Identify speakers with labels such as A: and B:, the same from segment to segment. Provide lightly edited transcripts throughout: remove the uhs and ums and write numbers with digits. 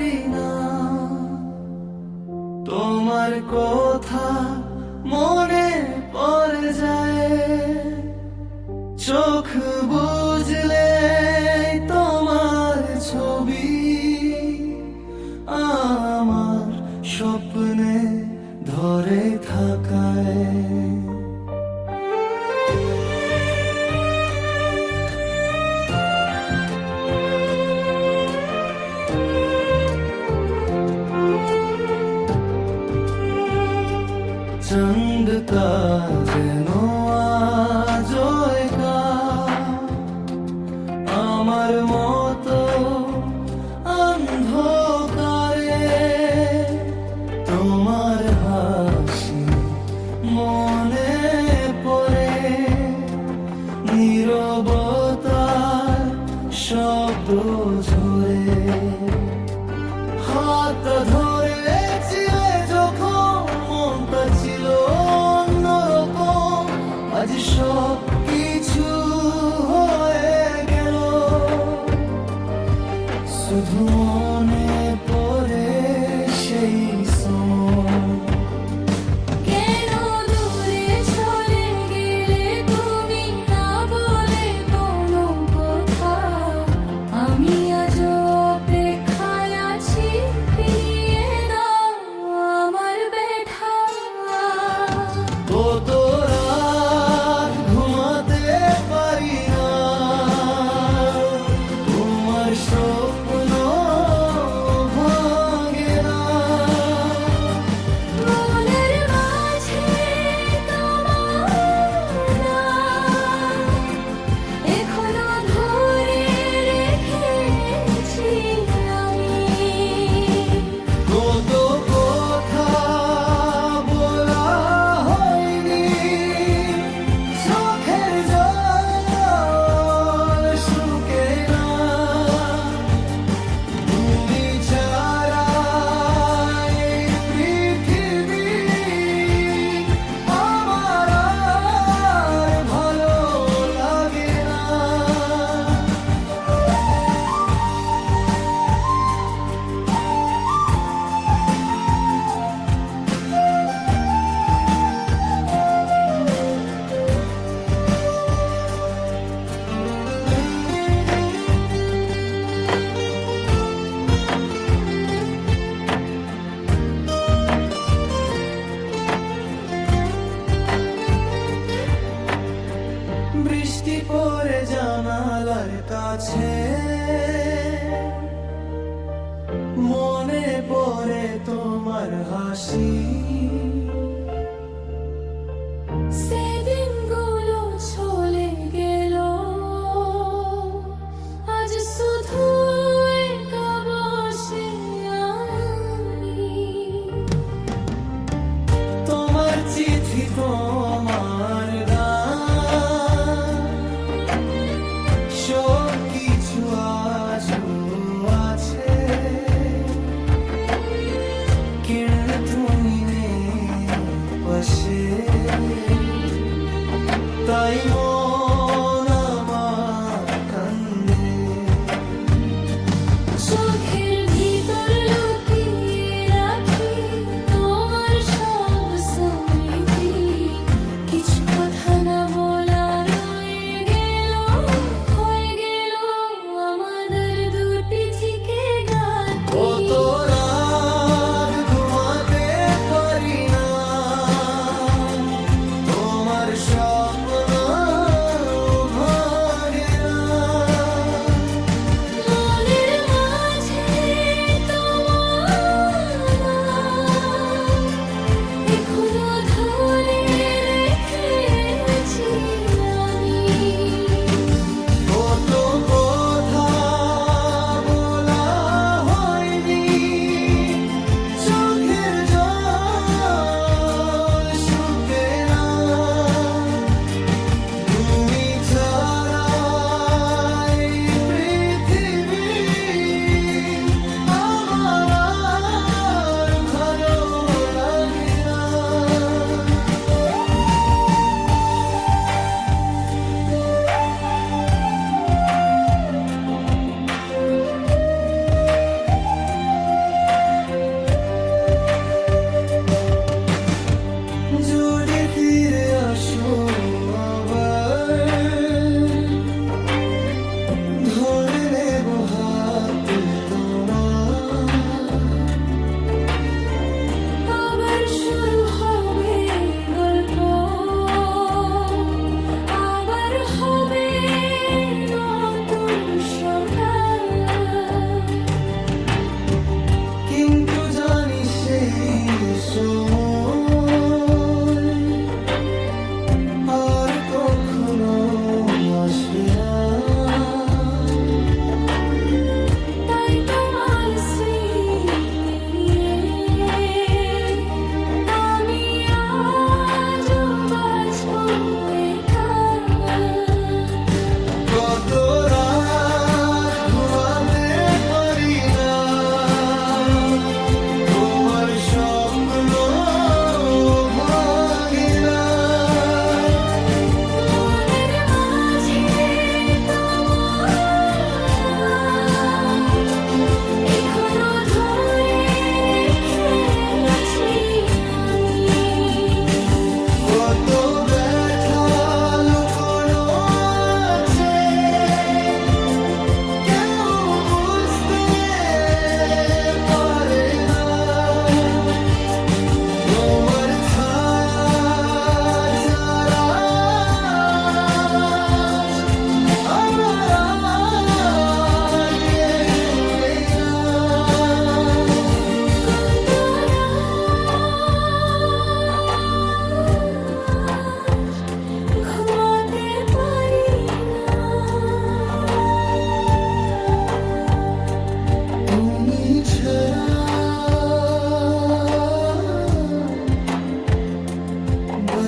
A: পারি না। তোমার কথা মনে পড়ে যায়, চোখ বুঝলে তোমার ছবি আমার স্বপ্নে ধরে থাকায়। চাঁদ কা যেন আজ একা, আমার মতো অন্ধকারে। তোমার হাসি মনে পড়ে, নীরবতার শব্দ ঝরে। হাত ধরেছিলে যখন মনটা ছিল অন্যরকম, আজ সব কিছু হয়ে গেল। শুধু মনে পড়ে সেই সময়।
B: কেন দূরে চলে গেলে তুমি, না বলে কোনো কথা? আমি আজও অপেক্ষায় আছি, ফিরিয়ে দাও আমার ব্যথা।
A: কত রাত ঘুমাতে পারি না, তোমার স্বপ্ন ভাঙে না।
B: মনের মাঝে তোমার নাম এখনো ধরে রেখেছি আমি।
A: কত কথা বলা হয়নি, চোখের জল শুকে না। তুমি ছাড়া এই পৃথিবী আমার আর ভালো লাগে না। বৃষ্টি পড়ে জানালার কাছে, মনে পড়ে তোমার হাসি।
B: সেদিনগুলো চলে গেল, আজ শুধু একা বসে আমি।
A: তোমার চিঠি, তোমার গান, সব কিছু আজও আছে, কিন্তু তুমি নেই পাশে। তাই মন আমার কান্দে।
B: চোখের ভিতর লুকিয়ে রাখি তোমার সব স্মৃতি। কিছু কথা না বলা রয়ে গেল, হয়ে গেল আমাদের দুটি থেকে
A: কত
B: গান।
A: রাত ঘুমাতে পারি না, তোমার স্বপ্ন ভাঙে না।
B: মনের মাঝে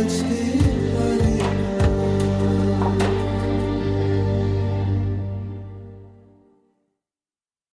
A: আজকে